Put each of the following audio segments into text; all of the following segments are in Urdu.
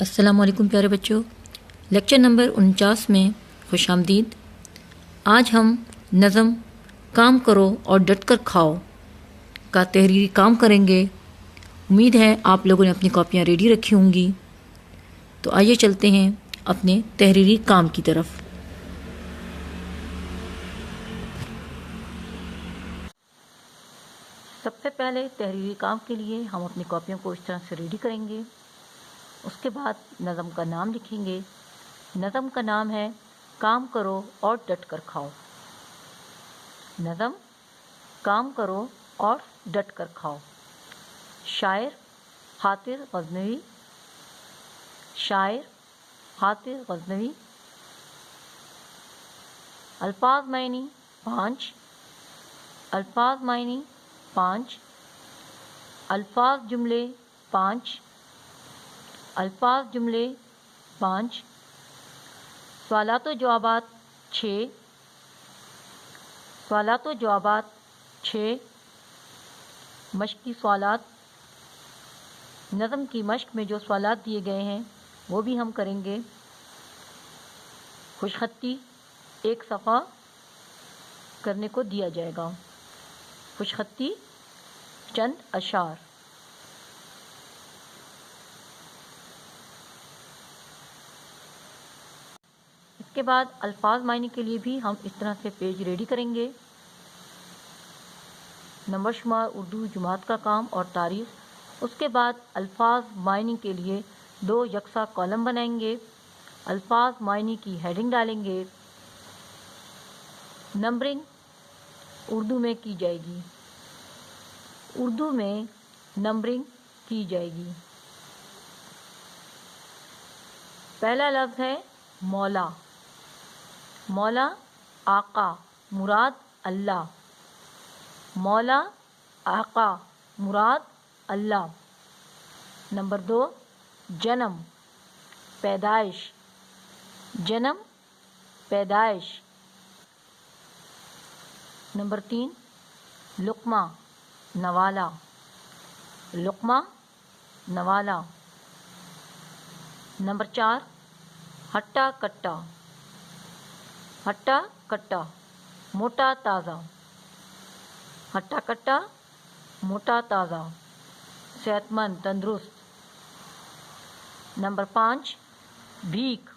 السلام علیکم پیارے بچوں، لیکچر نمبر 49 میں خوش آمدید۔ آج ہم نظم کام کرو اور ڈٹ کر کھاؤ کا تحریری کام کریں گے۔ امید ہے آپ لوگوں نے اپنی کاپیاں ریڈی رکھی ہوں گی، تو آئیے چلتے ہیں اپنے تحریری کام کی طرف۔ سب سے پہلے تحریری کام کے لیے ہم اپنی کاپیوں کو اس طرح سے ریڈی کریں گے۔ اس کے بعد نظم کا نام لکھیں گے۔ نظم کا نام ہے کام کرو اور ڈٹ کر کھاؤ۔ نظم کام کرو اور ڈٹ کر کھاؤ۔ شاعر خاطر غزنوی۔ شاعر خاطر غزنوی۔ الفاظ معنی 5۔ الفاظ معنی 5۔ الفاظ جملے 5۔ الفاظ جملے 5۔ سوالات و جوابات 6۔ سوالات و جوابات 6۔ مشقی سوالات، نظم کی مشق میں جو سوالات دیے گئے ہیں وہ بھی ہم کریں گے۔ خوش خطی 1 صفحہ کرنے کو دیا جائے گا۔ خوش خطی چند اشعار۔ اس کے بعد الفاظ معنی کے لیے بھی ہم اس طرح سے پیج ریڈی کریں گے۔ نمبر شمار اردو جماعت کا کام اور تاریخ۔ اس کے بعد الفاظ معنی کے لیے 2 یکساں کالم بنائیں گے۔ الفاظ معنی کی ہیڈنگ ڈالیں گے۔ نمبرنگ اردو میں کی جائے گی۔ اردو میں نمبرنگ کی جائے گی۔ پہلا لفظ ہے مولا۔ مولا آقا مراد اللہ۔ مولا آقا مراد اللہ۔ نمبر 2 جنم پیدائش۔ جنم پیدائش۔ نمبر 3 لقمہ نوالا۔ لقمہ نوالا۔ نمبر 4 ہٹا کٹا۔ ہٹا کٹا موٹا تازہ۔ ہٹا کٹا موٹا تازہ صحت مند تندرست۔ نمبر 5 بھیک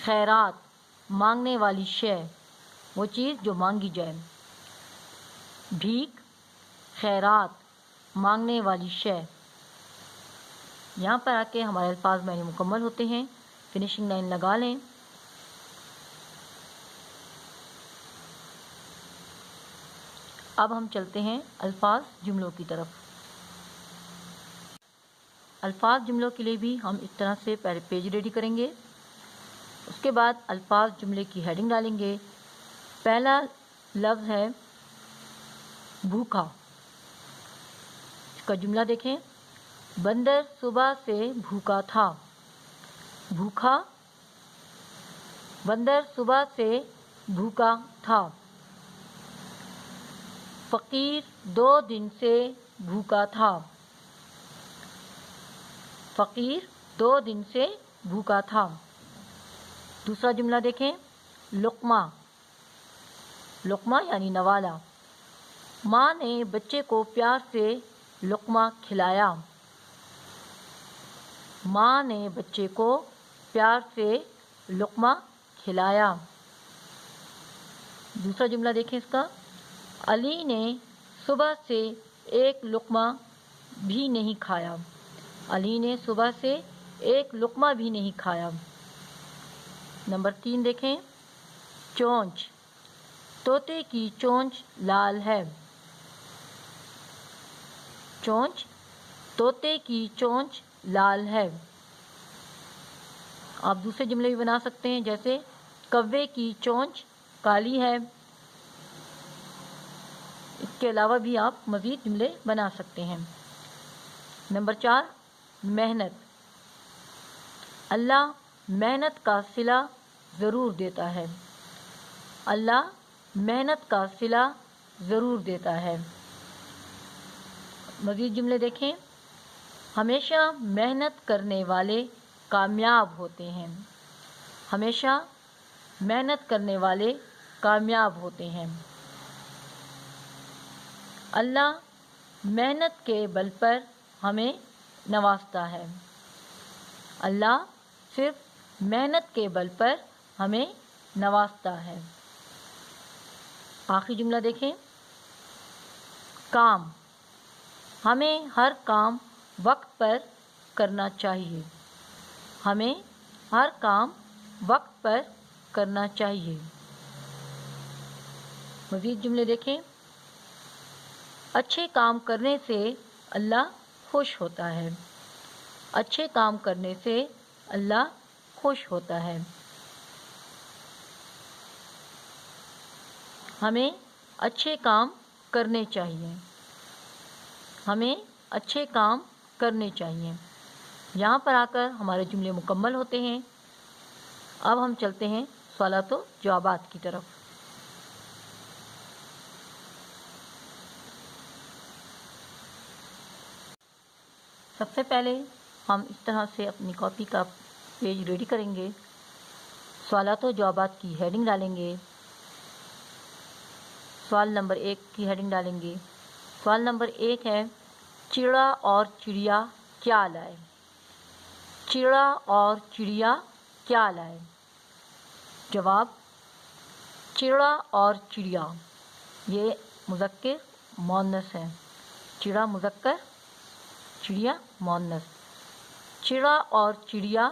خیرات مانگنے والی شے، وہ چیز جو مانگی جائے۔ بھیک خیرات مانگنے والی شے۔ یہاں پر آ کے ہمارے الفاظ معنی مکمل ہوتے ہیں۔ فنیشنگ لائن لگا لیں۔ اب ہم چلتے ہیں الفاظ جملوں کی طرف۔ الفاظ جملوں کے لیے بھی ہم اس طرح سے پہلے پیج ریڈی کریں گے۔ اس کے بعد الفاظ جملے کی ہیڈنگ ڈالیں گے۔ پہلا لفظ ہے بھوکا۔ اس کا جملہ دیکھیں۔ بندر صبح سے بھوکا تھا۔ بھوکا بندر صبح سے بھوکا تھا۔ فقیر 2 دن سے بھوکا تھا۔ فقیر 2 دن سے بھوکا تھا۔ دوسرا جملہ دیکھیں۔ لقمہ لقمہ یعنی نوالا۔ ماں نے بچے کو پیار سے لقمہ کھلایا۔ ماں نے بچے کو پیار سے لقمہ کھلایا۔ دوسرا جملہ دیکھیں اس کا۔ علی نے صبح سے ایک لقمہ بھی نہیں کھایا۔ علی نے صبح سے ایک لقمہ بھی نہیں کھایا۔ نمبر 3 دیکھیں۔ چونچ طوطے کی چونچ لال ہے۔ چونچ طوطے کی چونچ لال ہے۔ آپ دوسرے جملے بھی بنا سکتے ہیں، جیسے کوے کی چونچ کالی ہے۔ اس کے علاوہ بھی آپ مزید جملے بنا سکتے ہیں۔ نمبر 4 محنت۔ اللہ محنت کا صلہ ضرور دیتا ہے۔ اللہ محنت کا صلہ ضرور دیتا ہے۔ مزید جملے دیکھیں۔ ہمیشہ محنت کرنے والے کامیاب ہوتے ہیں. ہمیشہ محنت کرنے والے کامیاب ہوتے ہیں. اللہ محنت کے بل پر ہمیں نوازتا ہے. اللہ صرف محنت کے بل پر ہمیں نوازتا ہے. آخری جملہ دیکھیں. کام. ہمیں ہر کام وقت پر کرنا چاہیے. ہمیں ہر کام وقت پر کرنا چاہیے. مزید جملے دیکھیں. اچھے کام کرنے سے اللہ خوش ہوتا ہے. اچھے کام کرنے سے اللہ خوش ہوتا ہے. ہمیں اچھے کام کرنے چاہیے. ہمیں اچھے کام کرنے چاہیے. یہاں پر آ کر ہمارے جملے مکمل ہوتے ہیں. اب ہم چلتے ہیں سوالات و جوابات کی طرف. سب سے پہلے ہم اس طرح سے اپنی کاپی کا پیج ریڈی کریں گے. سوالات و جوابات کی ہیڈنگ ڈالیں گے. سوال نمبر 1 کی ہیڈنگ ڈالیں گے. سوال نمبر 1 ہے چڑا اور چڑیا کیا لائے. چڑا اور چڑیا کیا لائے. جواب چڑا اور چڑیا یہ مذکر مؤنث ہے. چڑا مذکر چڑیا مؤنث. چڑا اور چڑیا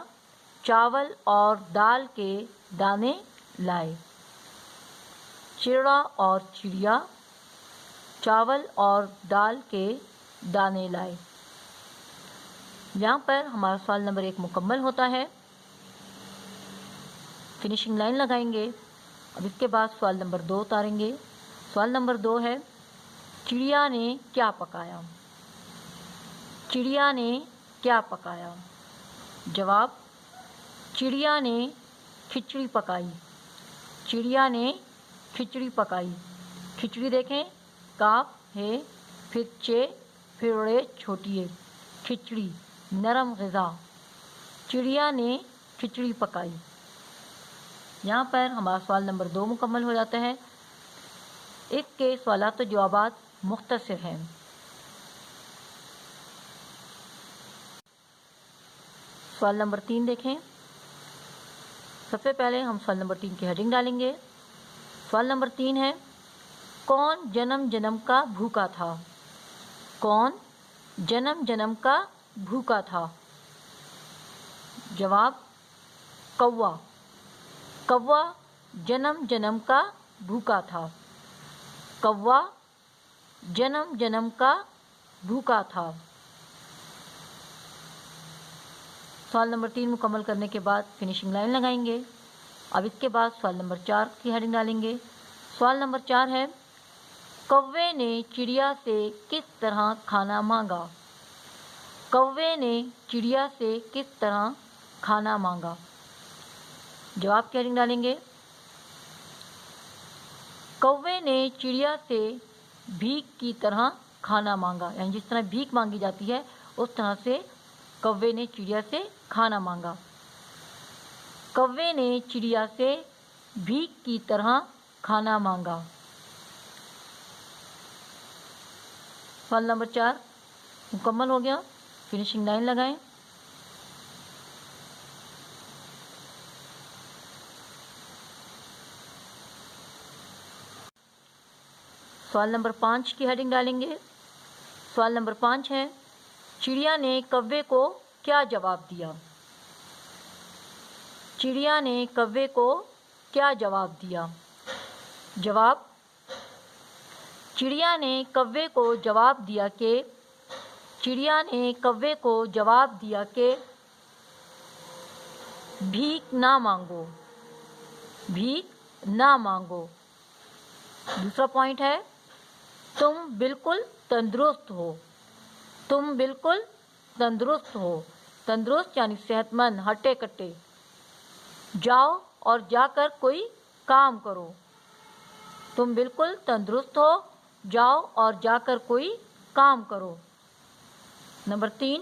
چاول اور دال کے دانے لائے. چڑا اور چڑیا چاول اور دال کے دانے لائے. یہاں پر ہمارا سوال نمبر 1 مکمل ہوتا ہے. فنیشنگ لائن لگائیں گے. اب اس کے بعد سوال نمبر 2 اتاریں گے. سوال نمبر 2 ہے چڑیا نے کیا پکایا. چڑیا نے کیا پکایا. جواب چڑیا نے کھچڑی پکائی. چڑیا نے کھچڑی پکائی. کھچڑی دیکھیں کاف ہے پھر چے پھر اڑے چھوٹی ہے. کھچڑی نرم غذا. چڑیا نے کھچڑی پکائی. یہاں پر ہمارا سوال نمبر 2 مکمل ہو جاتا ہے. اس کے سوالات و جوابات مختصر ہیں. سوال نمبر 3 دیکھیں. سب سے پہلے ہم سوال نمبر 3 کی ہیڈنگ ڈالیں گے. سوال نمبر 3 ہے کون جنم جنم کا بھوکا تھا. کون جنم جنم کا بھوکا تھا. جواب کوا. کوا جنم جنم کا بھوکا تھا. کوا جنم جنم کا بھوکا تھا. سوال نمبر 3 مکمل کرنے کے بعد فنیشنگ لائن لگائیں گے. اب اس کے بعد سوال نمبر 4 کی ہیڈنگ ڈالیں گے. سوال نمبر 4 ہے کوے نے چڑیا سے کس طرح کھانا مانگا. کوے نے چڑیا سے کس طرح کھانا مانگا. جواب کی ہیڈنگ ڈالیں گے. کوے نے چڑیا سے بھیک کی طرح کھانا مانگا. یعنی جس طرح بھیک مانگی جاتی ہے اس طرح سے کوے نے چڑیا سے کھانا مانگا. کوے نے چڑیا سے بھیک کی طرح کھانا مانگا. سوال نمبر 4 مکمل ہو گیا. فنیشنگ لائن لگائیں. سوال نمبر 5 کی ہیڈنگ ڈالیں گے. سوال نمبر 5 ہے چڑیا نے کوے کو کیا جواب دیا. چڑیا نے کوے کو کیا جواب دیا. جواب چڑیا نے کوے کو جواب دیا کہ چڑیا نے کوے کو جواب دیا کہ بھیک نہ مانگو. بھیک نہ مانگو. دوسرا پوائنٹ ہے تم بالکل تندرست ہو. تم بالکل تندرست ہو. تندرست یعنی صحت مند ہٹے کٹے. جاؤ اور جا کر کوئی کام کرو. تم بالکل تندرست ہو. جاؤ اور جا کر کوئی کام کرو. نمبر 3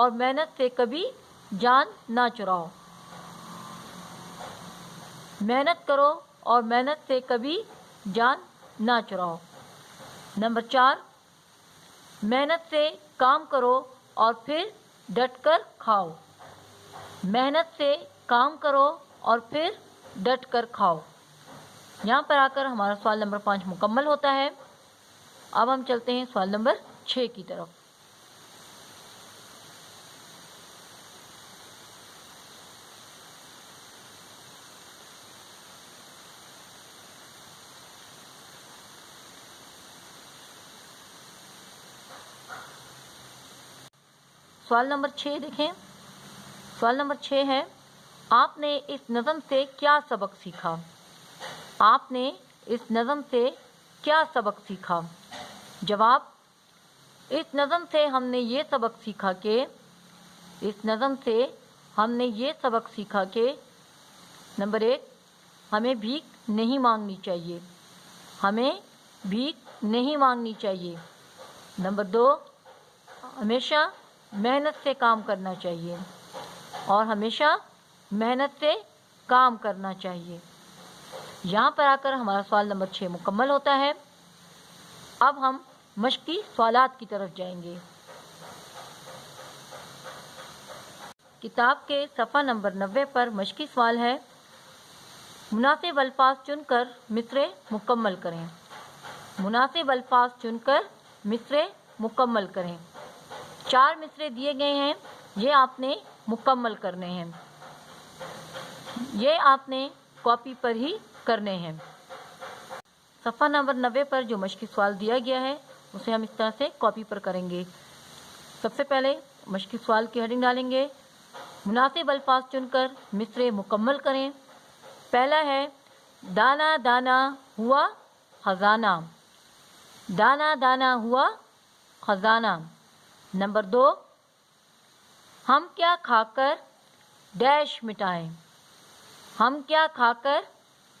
اور محنت سے کبھی جان نہ چراؤ. محنت کرو اور محنت سے کبھی جان نہ چراؤ. نمبر 4، محنت سے کام کرو اور پھر ڈٹ کر کھاؤ. محنت سے کام کرو اور پھر ڈٹ کر کھاؤ. یہاں پر آ کر ہمارا سوال نمبر 5 مکمل ہوتا ہے. اب ہم چلتے ہیں سوال نمبر 6 کی طرف. سوال نمبر 6 دیکھیں. سوال نمبر 6 ہے، آپ نے اس نظم سے کیا سبق سیکھا؟ آپ نے اس نظم سے کیا سبق سیکھا؟ جواب، اس نظم سے ہم نے یہ سبق سیکھا کہ نمبر 1، ہمیں بھیک نہیں مانگنی چاہیے. ہمیں بھیک نہیں مانگنی چاہیے. نمبر 2، ہمیشہ محنت سے کام کرنا چاہیے اور ہمیشہ محنت سے کام کرنا چاہیے. یہاں پر آ کر ہمارا سوال نمبر 6 مکمل ہوتا ہے. اب ہم مشقی سوالات کی طرف جائیں گے. کتاب کے صفحہ نمبر 90 پر مشقی سوال ہے، مناسب الفاظ چن کر مصرعے مکمل کریں. مناسب الفاظ چن کر مصرعے مکمل کریں. 4 مصرعے دیے گئے ہیں، یہ آپ نے مکمل کرنے ہیں. یہ آپ نے کاپی پر ہی کرنے ہیں. صفحہ نمبر 90 پر جو مشقی سوال دیا گیا ہے اسے ہم اس طرح سے کاپی پر کریں گے. سب سے پہلے مشقی سوال کی ہیڈنگ ڈالیں گے، مناسب الفاظ چن کر مصرعے مکمل کریں. پہلا ہے، دانا دانا ہوا خزانہ. دانا دانا ہوا خزانہ. نمبر 2، ہم کیا کھا کر ڈیش مٹائیں. ہم کیا کھا کر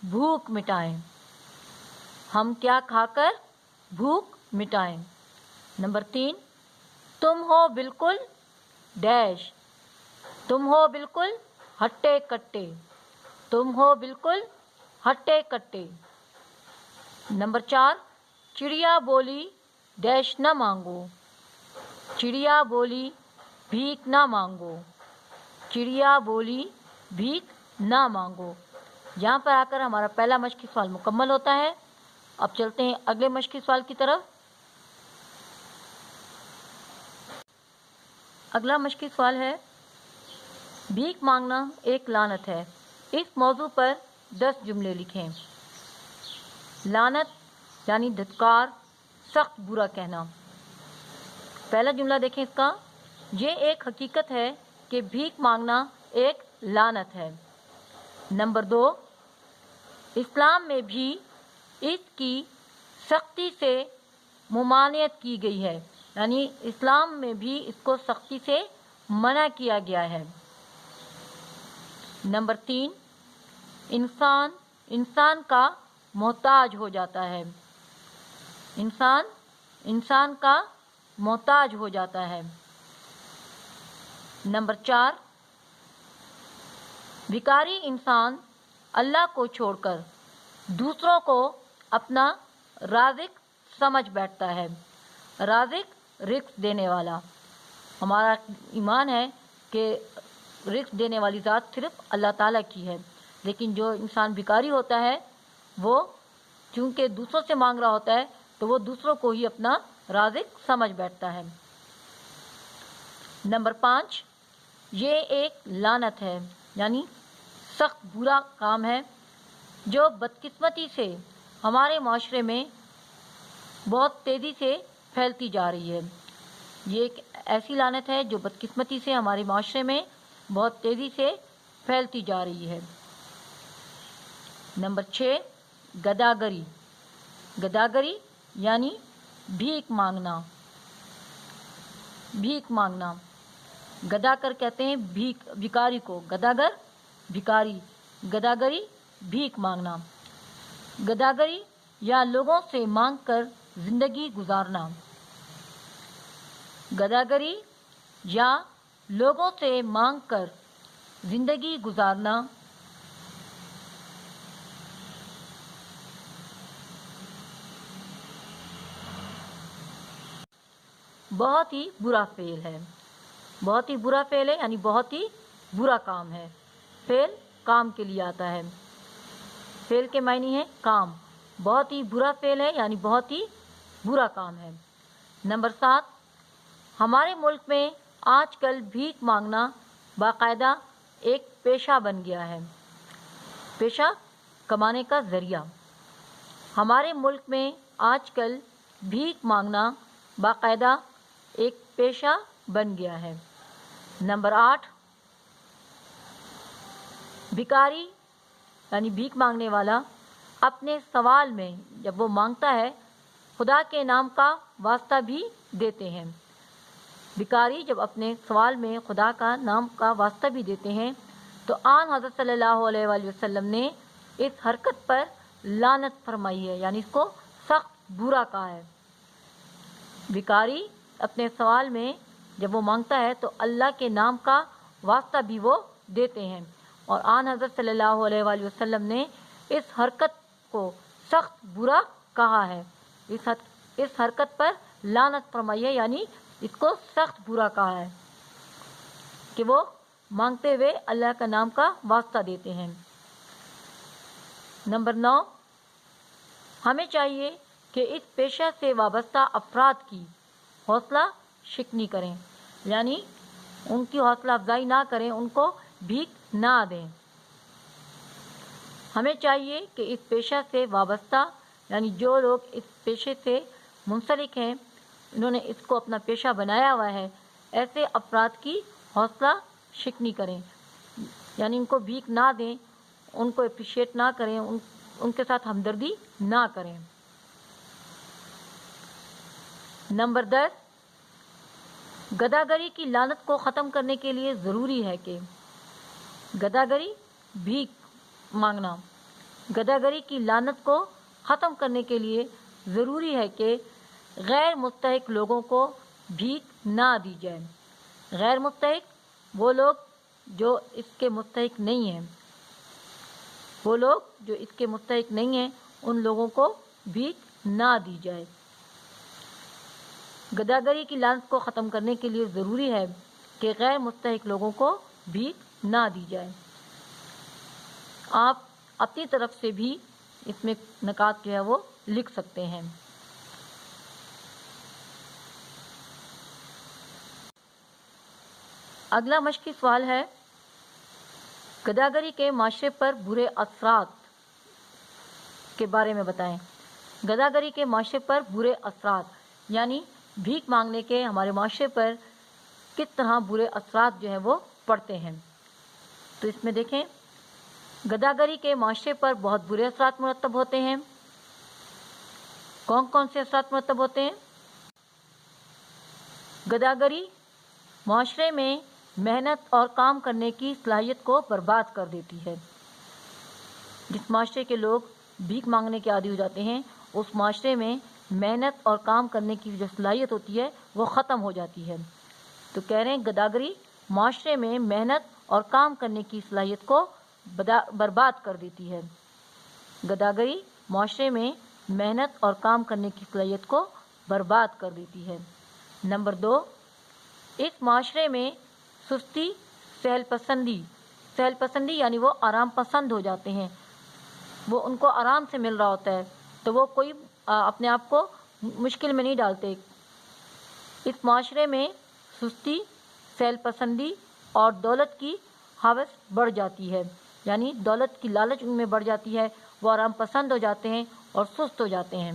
بھوک مٹائیں. ہم کیا کھا کر بھوک مٹائیں. نمبر 3، تم ہو بالکل ڈیش. تم ہو بالکل ہٹے کٹے. تم ہو بالکل ہٹے کٹے. نمبر 4، چڑیا بولی ڈیش نہ مانگو. چڑیا بولی بھیک نہ مانگو. چڑیا بولی بھیک نہ مانگو. یہاں پر آ کر ہمارا پہلا مشقی سوال مکمل ہوتا ہے. اب چلتے ہیں اگلے مشقی سوال کی طرف. اگلا مشقی سوال ہے، بھیک مانگنا ایک لعنت ہے. اس موضوع پر 10 جملے لکھیں. لعنت یعنی دھتکار، سخت برا کہنا. پہلا جملہ دیکھیں اس کا، یہ ایک حقیقت ہے کہ بھیک مانگنا ایک لعنت ہے. نمبر 2، اسلام میں بھی اس کی سختی سے ممانعت کی گئی ہے، یعنی اسلام میں بھی اس کو سختی سے منع کیا گیا ہے. نمبر 3، انسان کا محتاج ہو جاتا ہے. انسان کا محتاج ہو جاتا ہے. نمبر 4، بھکاری انسان اللہ کو چھوڑ کر دوسروں کو اپنا رازق سمجھ بیٹھتا ہے. رازق رزق دینے والا. ہمارا ایمان ہے کہ رزق دینے والی ذات صرف اللہ تعالیٰ کی ہے، لیکن جو انسان بھکاری ہوتا ہے وہ چونکہ دوسروں سے مانگ رہا ہوتا ہے تو وہ دوسروں کو ہی اپنا رازق سمجھ بیٹھتا ہے. نمبر 5، یہ ایک لعنت ہے، یعنی سخت برا کام ہے جو بدقسمتی سے ہمارے معاشرے میں بہت تیزی سے پھیلتی جا رہی ہے. یہ ایک ایسی لعنت ہے جو بدقسمتی سے ہمارے معاشرے میں بہت تیزی سے پھیلتی جا رہی ہے. نمبر 6، گداگری. گداگری یعنی بھیک مانگنا. بھیک مانگنا. گدا کر کہتے ہیں بھکاری کو، گداگر بھکاری. گداگری بھیک مانگنا. گداگری یا لوگوں سے مانگ کر زندگی گزارنا. گداگری یا لوگوں سے مانگ کر زندگی گزارنا بہت ہی برا فعل ہے. بہت ہی برا فعل ہے یعنی بہت ہی برا کام ہے. فعل کام کے لیے آتا ہے. فعل کے معنی ہے کام. بہت ہی برا فعل ہے یعنی بہت ہی برا کام ہے. نمبر 7، ہمارے ملک میں آج کل بھیک مانگنا باقاعدہ ایک پیشہ بن گیا ہے. پیشہ کمانے کا ذریعہ. ہمارے ملک میں آج کل بھیک مانگنا باقاعدہ ایک پیشہ بن گیا ہے. نمبر 8، بھکاری یعنی بھیک مانگنے والا اپنے سوال میں جب وہ مانگتا ہے خدا کے نام کا واسطہ بھی دیتے ہیں. بھکاری جب اپنے سوال میں خدا کا نام کا واسطہ بھی دیتے ہیں تو آن حضرت صلی اللہ علیہ وآلہ وسلم نے اس حرکت پر لعنت فرمائی ہے یعنی اس کو سخت برا کہا ہے. بھکاری اپنے سوال میں جب وہ مانگتا ہے تو اللہ کے نام کا واسطہ بھی وہ دیتے ہیں اور آن حضرت صلی اللہ علیہ وآلہ وسلم نے اس حرکت کو سخت برا کہا ہے. اس حرکت پر لعنت فرمائی ہے یعنی اس کو سخت برا کہا ہے کہ وہ مانگتے ہوئے اللہ کا نام کا واسطہ دیتے ہیں. نمبر 9، ہمیں چاہیے کہ اس پیشہ سے وابستہ افراد کی حوصلہ شکنی کریں یعنی ان کی حوصلہ افزائی نہ کریں، ان کو بھیک نہ دیں. ہمیں چاہیے کہ اس پیشہ سے وابستہ یعنی جو لوگ اس پیشے سے منسلک ہیں، انہوں نے اس کو اپنا پیشہ بنایا ہوا ہے، ایسے افراد کی حوصلہ شکنی کریں یعنی ان کو بھیک نہ دیں، ان کو اپریشیٹ نہ کریں، ان کے ساتھ ہمدردی نہ کریں. نمبر 10، گداگری کی لعنت کو ختم کرنے کے لیے ضروری ہے کہ گداگری بھیک مانگنا گداگری کی لعنت کو ختم کرنے کے لیے ضروری ہے کہ غیر مستحق لوگوں کو بھیک نہ دی جائے. غیر مستحق وہ لوگ جو اس کے مستحق نہیں ہیں، ان لوگوں کو بھیک نہ دی جائے. گداگری کی لعنت کو ختم کرنے کے لیے ضروری ہے کہ غیر مستحق لوگوں کو بھیک نہ دی جائے. آپ اپنی طرف سے بھی اس میں نکات جو ہے وہ لکھ سکتے ہیں. اگلا مشقی سوال ہے، گداگری کے معاشرے پر برے اثرات کے بارے میں بتائیں. گداگری کے معاشرے پر برے اثرات یعنی بھیک مانگنے کے ہمارے معاشرے پر کس طرح برے اثرات جو ہیں وہ پڑتے ہیں. تو اس میں دیکھیں، گداگری کے معاشرے پر بہت برے اثرات مرتب ہوتے ہیں. کون کون سے اثرات مرتب ہوتے ہیں؟ گداگری معاشرے میں محنت اور کام کرنے کی صلاحیت کو برباد کر دیتی ہے. جس معاشرے کے لوگ بھیک مانگنے کے عادی ہو جاتے ہیں، اس معاشرے میں محنت اور کام کرنے کی جو صلاحیت ہوتی ہے وہ ختم ہو جاتی ہے. تو کہہ رہے ہیں گداگری معاشرے میں محنت اور کام کرنے کی صلاحیت کو برباد کر دیتی ہے. گداگری معاشرے میں محنت اور کام کرنے کی صلاحیت کو برباد کر دیتی ہے. نمبر 2، اس معاشرے میں سستی، سہل پسندی یعنی وہ آرام پسند ہو جاتے ہیں، وہ ان کو آرام سے مل رہا ہوتا ہے تو وہ کوئی اپنے آپ کو مشکل میں نہیں ڈالتے. اس معاشرے میں سستی، سہل پسندی اور دولت کی ہوس بڑھ جاتی ہے یعنی دولت کی لالچ ان میں بڑھ جاتی ہے، وہ آرام پسند ہو جاتے ہیں اور سست ہو جاتے ہیں.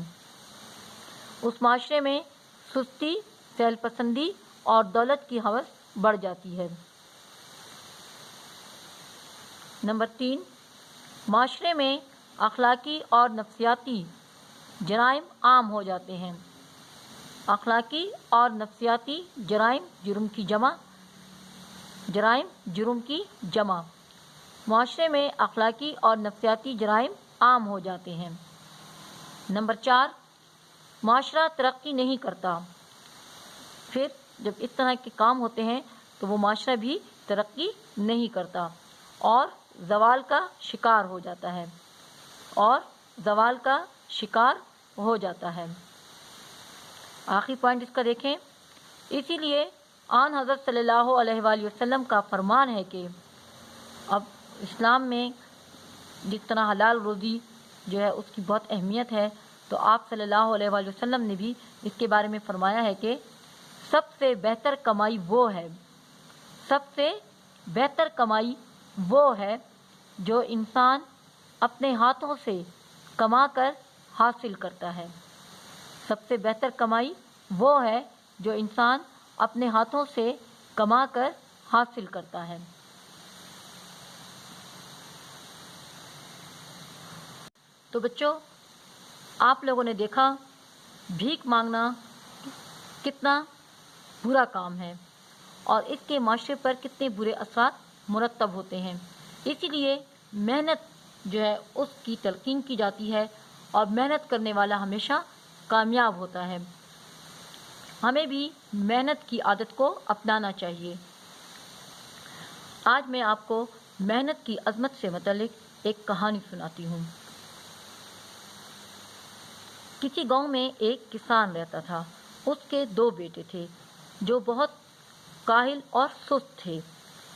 اس معاشرے میں سستی، سہل پسندی اور دولت کی ہوس بڑھ جاتی ہے. نمبر 3، معاشرے میں اخلاقی اور نفسیاتی جرائم عام ہو جاتے ہیں. اخلاقی اور نفسیاتی جرائم جرم کی جمع. معاشرے میں اخلاقی اور نفسیاتی جرائم عام ہو جاتے ہیں. نمبر 4، معاشرہ ترقی نہیں کرتا. پھر جب اس طرح کے کام ہوتے ہیں تو وہ معاشرہ بھی ترقی نہیں کرتا اور زوال کا شکار ہو جاتا ہے آخری پوائنٹ اس کا دیکھیں. اسی لیے آن حضرت صلی اللہ علیہ وآلہ وسلم کا فرمان ہے کہ اب اسلام میں جس طرح حلال روزی جو ہے اس کی بہت اہمیت ہے، تو آپ صلی اللہ علیہ وآلہ وسلم نے بھی اس کے بارے میں فرمایا ہے کہ سب سے بہتر کمائی وہ ہے جو انسان اپنے ہاتھوں سے کما کر حاصل کرتا ہے. سب سے بہتر کمائی وہ ہے جو انسان اپنے ہاتھوں سے کما کر حاصل کرتا ہے. تو بچوں، آپ لوگوں نے دیکھا بھیک مانگنا کتنا برا کام ہے اور اس کے معاشرے پر کتنے برے اثرات مرتب ہوتے ہیں. اسی لیے محنت جو ہے اس کی تلقین کی جاتی ہے اور محنت کرنے والا ہمیشہ کامیاب ہوتا ہے. ہمیں بھی محنت کی عادت کو اپنانا چاہیے. آج میں آپ کو محنت کی عظمت سے متعلق ایک کہانی سناتی ہوں. کسی گاؤں میں ایک کسان رہتا تھا. اس کے 2 بیٹے تھے جو بہت کاہل اور سست تھے.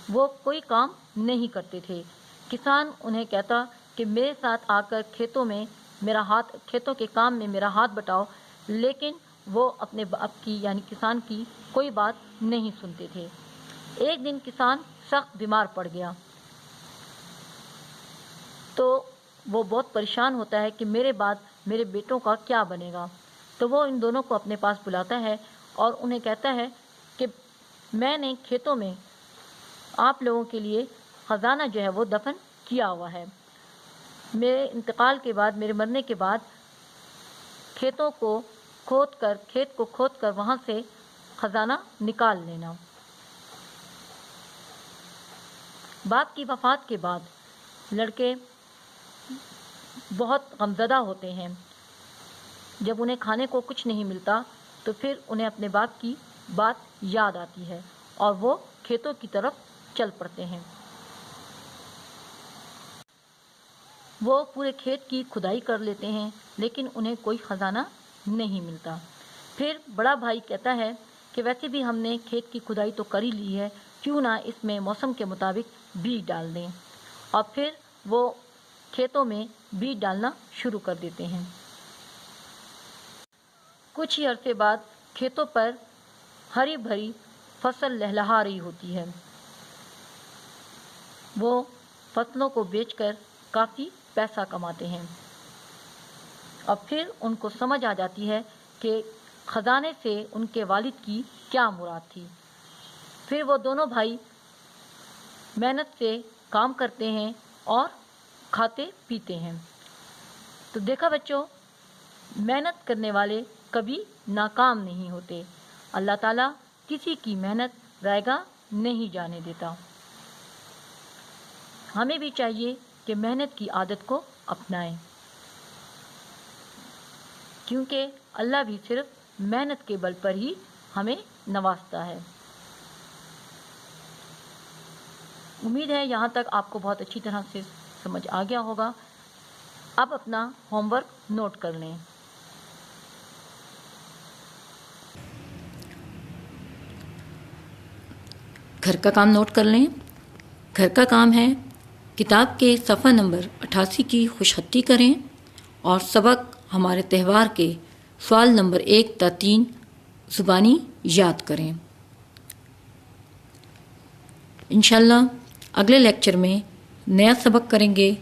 وہ کوئی کام نہیں کرتے تھے. کسان انہیں کہتا کہ میرے ساتھ آ کر کھیتوں کے کام میں میرا ہاتھ بٹاؤ، لیکن وہ اپنے باپ کی یعنی کسان کی کوئی بات نہیں سنتے تھے. ایک دن کسان سخت بیمار پڑ گیا تو وہ بہت پریشان ہوتا ہے کہ میرے بعد میرے بیٹوں کا کیا بنے گا. تو وہ ان دونوں کو اپنے پاس بلاتا ہے اور انہیں کہتا ہے کہ میں نے کھیتوں میں آپ لوگوں کے لیے خزانہ جو ہے وہ دفن کیا ہوا ہے. میرے انتقال کے بعد، میرے مرنے کے بعد کھیت کو کھود کر وہاں سے خزانہ نکال لینا. باپ کی وفات کے بعد لڑکے بہت غمزدہ ہوتے ہیں. جب انہیں کھانے کو کچھ نہیں ملتا تو پھر انہیں اپنے باپ کی بات یاد آتی ہے اور وہ کھیتوں کی طرف چل پڑتے ہیں. وہ پورے کھیت کی کھدائی کر لیتے ہیں لیکن انہیں کوئی خزانہ نہیں ملتا. پھر بڑا بھائی کہتا ہے کہ ویسے بھی ہم نے کھیت کی کھدائی تو کر ہی لی ہے، کیوں نہ اس میں موسم کے مطابق بیج ڈال دیں. اور پھر وہ کھیتوں میں بیج ڈالنا شروع کر دیتے ہیں. کچھ ہی عرصے بعد کھیتوں پر ہری بھری فصل لہلہا رہی ہوتی ہے. وہ فصلوں کو بیچ کر کافی پیسہ کماتے ہیں اور پھر ان کو سمجھ آ جاتی ہے کہ خزانے سے ان کے والد کی کیا مراد تھی. پھر وہ دونوں بھائی محنت سے کام کرتے ہیں اور کھاتے پیتے ہیں. تو دیکھا بچوں، محنت کرنے والے کبھی ناکام نہیں ہوتے. اللہ تعالیٰ کسی کی محنت رائگاں نہیں جانے دیتا. ہمیں بھی چاہیے کہ محنت کی عادت کو اپنائیں، کیونکہ اللہ بھی صرف محنت کے بل پر ہی ہمیں نوازتا ہے. امید ہے یہاں تک آپ کو بہت اچھی طرح سے سمجھ آ گیا ہوگا. اب اپنا ہوم ورک نوٹ کر لیں. گھر کا کام نوٹ کر لیں. گھر کا کام ہے کتاب کے صفحہ نمبر 88 کی خوش خطی کریں اور سبق ہمارے تہوار کے سوال نمبر 1 تا 3 زبانی یاد کریں. انشاءاللہ اگلے لیکچر میں نیا سبق کریں گے.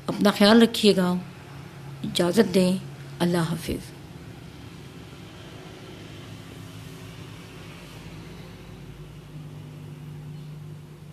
اپنا خیال رکھیے گا. اجازت دیں. اللہ حافظ.